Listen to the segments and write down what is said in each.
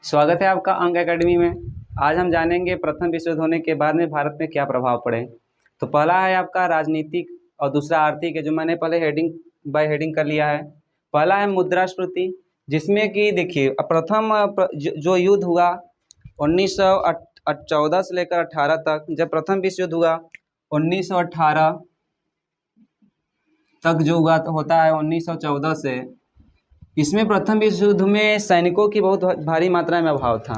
स्वागत है आपका अंक एकेडमी में। आज हम जानेंगे प्रथम विश्व युद्ध होने के बाद में भारत में क्या प्रभाव पड़े। तो पहला है आपका राजनीतिक और दूसरा आर्थिक है, जो मैंने पहले हेडिंग बाय हेडिंग कर लिया है। पहला है मुद्रास्फीति, जिसमें कि देखिए प्रथम जो युद्ध हुआ 1914 से लेकर 18 तक। जब प्रथम विश्व युद्ध हुआ 1918 तक जो हुआ तो होता है 1914 से। इसमें प्रथम विश्व युद्ध में सैनिकों की बहुत भारी मात्रा में अभाव था।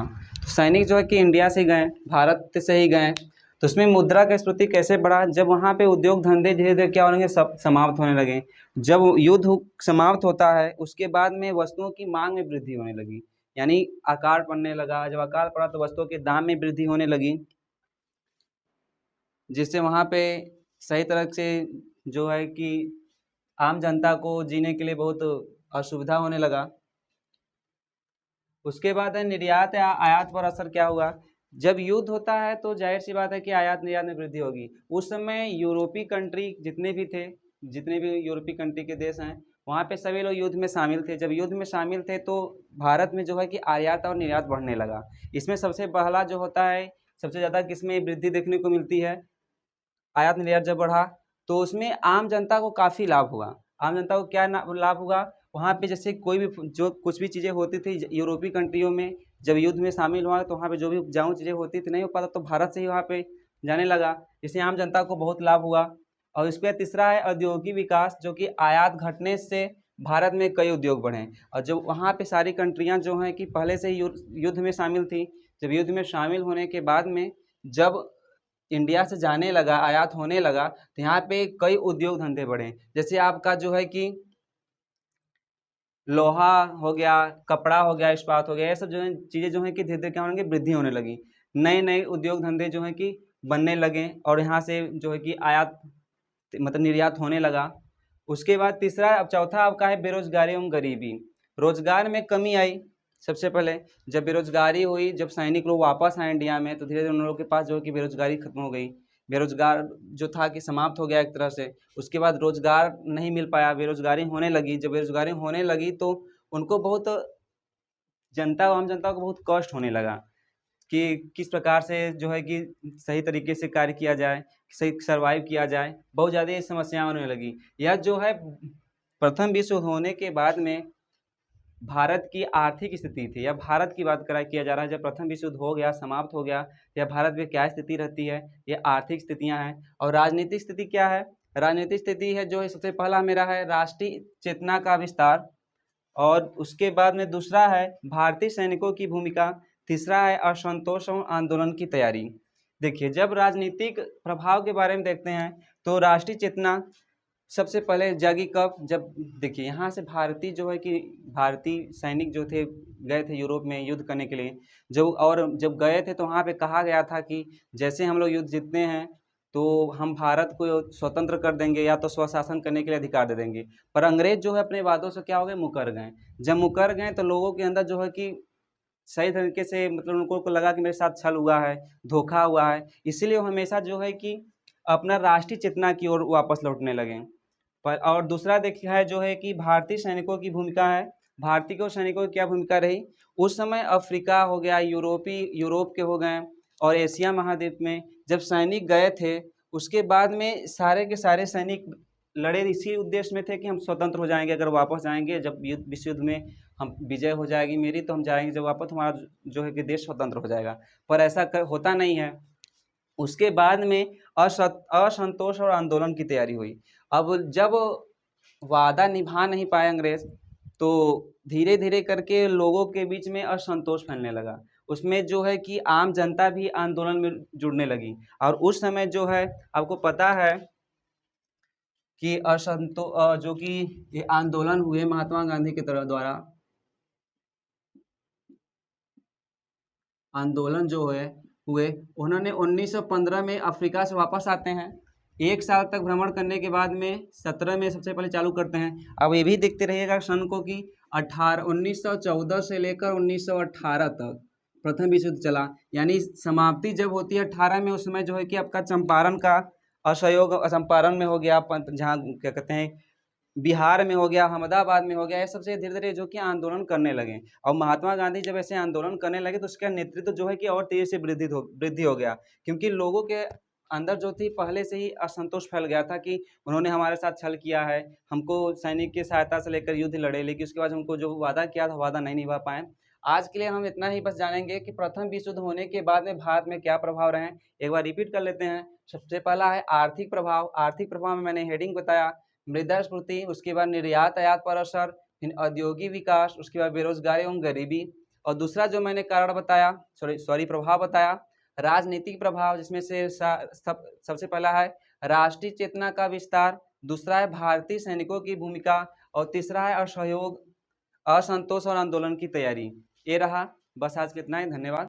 सैनिक जो है कि इंडिया से गए, भारत से ही गए। तो उसमें मुद्रा का स्फीति कैसे बढ़ा, जब वहाँ पे उद्योग धंधे धीरे धीरे क्या होने सब समाप्त होने लगे। जब युद्ध समाप्त होता है उसके बाद में वस्तुओं की मांग में वृद्धि होने लगी, यानी आकार पड़ने लगा। जब आकार पड़ा तो वस्तुओं के दाम में वृद्धि होने लगी, जिससे वहाँ पे सही तरह से जो है कि आम जनता को जीने के लिए बहुत असुविधा होने लगा। उसके बाद है निर्यात या आयात पर असर क्या हुआ। जब युद्ध होता है तो जाहिर सी बात है कि आयात निर्यात में वृद्धि होगी। उस समय यूरोपीय कंट्री जितने भी थे, जितने भी यूरोपीय कंट्री के देश हैं, वहाँ पे सभी लोग युद्ध में शामिल थे। जब युद्ध में शामिल थे तो भारत में जो है कि आयात और निर्यात बढ़ने लगा। इसमें सबसे पहला जो होता है, सबसे ज़्यादा किसमें वृद्धि देखने को मिलती है, आयात निर्यात जब बढ़ा तो उसमें आम जनता को काफ़ी लाभ हुआ। आम जनता को क्या लाभ हुआ, वहाँ पे जैसे कोई भी जो कुछ भी चीज़ें होती थी यूरोपीय कंट्रियों में, जब युद्ध में शामिल हुआ तो वहाँ पे जो भी उपजाऊ चीज़ें होती थी नहीं हो पाता तो भारत से ही वहाँ पे जाने लगा, जिससे आम जनता को बहुत लाभ हुआ। और इसके बाद तीसरा है औद्योगिक विकास, जो कि आयात घटने से भारत में कई उद्योग बढ़े। और जो वहाँ पे सारी कंट्रियाँ जो हैं कि पहले से ही युद्ध में शामिल थी, जब युद्ध में शामिल होने के बाद में जब इंडिया से जाने लगा, आयात होने लगा, तो यहाँ पे कई उद्योग धंधे बढ़े। जैसे आपका जो है कि लोहा हो गया, कपड़ा हो गया, इस्पात हो गया, ये सब जो है चीज़ें जो है कि धीरे धीरे क्या होंगे, वृद्धि होने लगी। नए नए उद्योग धंधे जो है कि बनने लगे और यहाँ से जो है कि आयात मतलब निर्यात होने लगा। उसके बाद तीसरा अब चौथा आपका है बेरोजगारी एवं गरीबी। रोजगार में कमी आई। सबसे पहले जब बेरोजगारी हुई, जब सैनिक लोग वापस आए इंडिया में, तो धीरे धीरे उन लोगों के पास जो है कि बेरोजगारी खत्म हो गई। बेरोजगार जो था कि समाप्त हो गया एक तरह से। उसके बाद रोजगार नहीं मिल पाया, बेरोजगारी होने लगी। जब बेरोजगारी होने लगी तो उनको बहुत आम जनता को बहुत कष्ट होने लगा कि किस प्रकार से जो है कि सही तरीके से कार्य किया जाए, सही सर्वाइव किया जाए। बहुत ज़्यादा समस्याएं होने लगी। यह जो है प्रथम विश्व युद्ध होने के बाद में भारत की आर्थिक स्थिति थी, या भारत की बात करा किया जा रहा है। जब प्रथम विश्व युद्ध हो गया, समाप्त हो गया, या भारत में क्या स्थिति रहती है, ये आर्थिक स्थितियां हैं। और राजनीतिक स्थिति क्या है, राजनीतिक स्थिति है जो है सबसे पहला मेरा है राष्ट्रीय चेतना का विस्तार। और उसके बाद में दूसरा है भारतीय सैनिकों की भूमिका। तीसरा है असंतोष और आंदोलन की तैयारी। देखिए जब राजनीतिक प्रभाव के बारे में देखते हैं तो राष्ट्रीय चेतना सबसे पहले जागी कब, जब देखिए यहाँ से भारतीय जो है कि भारतीय सैनिक जो थे गए थे यूरोप में युद्ध करने के लिए। जब गए थे तो वहाँ पे कहा गया था कि जैसे हम लोग युद्ध जीतते हैं तो हम भारत को स्वतंत्र कर देंगे या तो स्वशासन करने के लिए अधिकार दे देंगे। पर अंग्रेज जो है अपने वादों से क्या हो गए, मुकर गए। जब मुकर गए तो लोगों के अंदर जो है कि सही तरीके से मतलब उनको को लगा कि मेरे साथ छल हुआ है, धोखा हुआ है। इसीलिए वो हमेशा जो है कि अपना राष्ट्रीय चेतना की ओर वापस लौटने लगे। पर और दूसरा देखिए है जो है कि भारतीय सैनिकों की भूमिका है। भारतीय को सैनिकों की क्या भूमिका रही, उस समय अफ्रीका हो गया, यूरोप के हो गए, और एशिया महाद्वीप में जब सैनिक गए थे उसके बाद में सारे के सारे सैनिक लड़े इसी उद्देश्य में थे कि हम स्वतंत्र हो जाएंगे। अगर वापस जाएंगे जब विश्व युद्ध में हम विजय हो जाएगी मेरी, तो हम जाएंगे जब वापस हमारा जो है कि देश स्वतंत्र हो जाएगा। पर ऐसा होता नहीं है। उसके बाद में असंतोष और आंदोलन की तैयारी हुई। अब जब वादा निभा नहीं पाए अंग्रेज तो धीरे धीरे करके लोगों के बीच में असंतोष फैलने लगा। उसमें जो है कि आम जनता भी आंदोलन में जुड़ने लगी। और उस समय जो है आपको पता है कि जो कि ये आंदोलन हुए महात्मा गांधी के तरफ द्वारा, आंदोलन जो हुए उन्होंने 1915 में अफ्रीका से वापस आते हैं। एक साल तक भ्रमण करने के बाद में 17 में सबसे पहले चालू करते हैं। अब ये भी देखते रहिएगा सन को कि 1914 से लेकर 1918 तक प्रथम विश्व युद्ध चला। यानी समाप्ति जब होती है 18 में, उस समय जो है कि आपका चंपारण का असहयोग चंपारण में हो गया, जहाँ क्या कहते हैं बिहार में हो गया, अहमदाबाद में हो गया, ये सबसे धीरे-धीरे जो कि आंदोलन करने लगे और महात्मा गांधी जब ऐसे आंदोलन करने लगे तो उसका नेतृत्व जो है कि और तेज़ी से वृद्धि हो गया। क्योंकि लोगों के अंदर जो थी पहले से ही असंतोष फैल गया था कि उन्होंने हमारे साथ छल किया है, हमको सैनिक की सहायता से लेकर युद्ध लड़े, लेकिन उसके बाद हमको जो वादा किया था, वादा नहीं निभा पाए। आज के लिए हम इतना ही बस जानेंगे कि प्रथम विश्व युद्ध होने के बाद में भारत में क्या प्रभाव रहे हैं। एक बार रिपीट कर लेते हैं। सबसे पहला है आर्थिक प्रभाव। आर्थिक प्रभाव में मैंने हेडिंग बताया, मृदास्फीति, उसके बाद निर्यात आयात पर असर, फिर औद्योगिक विकास, उसके बाद बेरोजगारी एवं गरीबी, और दूसरा जो मैंने कारण बताया, सॉरी प्रभाव बताया, राजनीतिक प्रभाव, जिसमें से सबसे पहला है राष्ट्रीय चेतना का विस्तार, दूसरा है भारतीय सैनिकों की भूमिका, और तीसरा है असहयोग, असंतोष और आंदोलन की तैयारी। ये रहा, बस आज के इतना ही। धन्यवाद।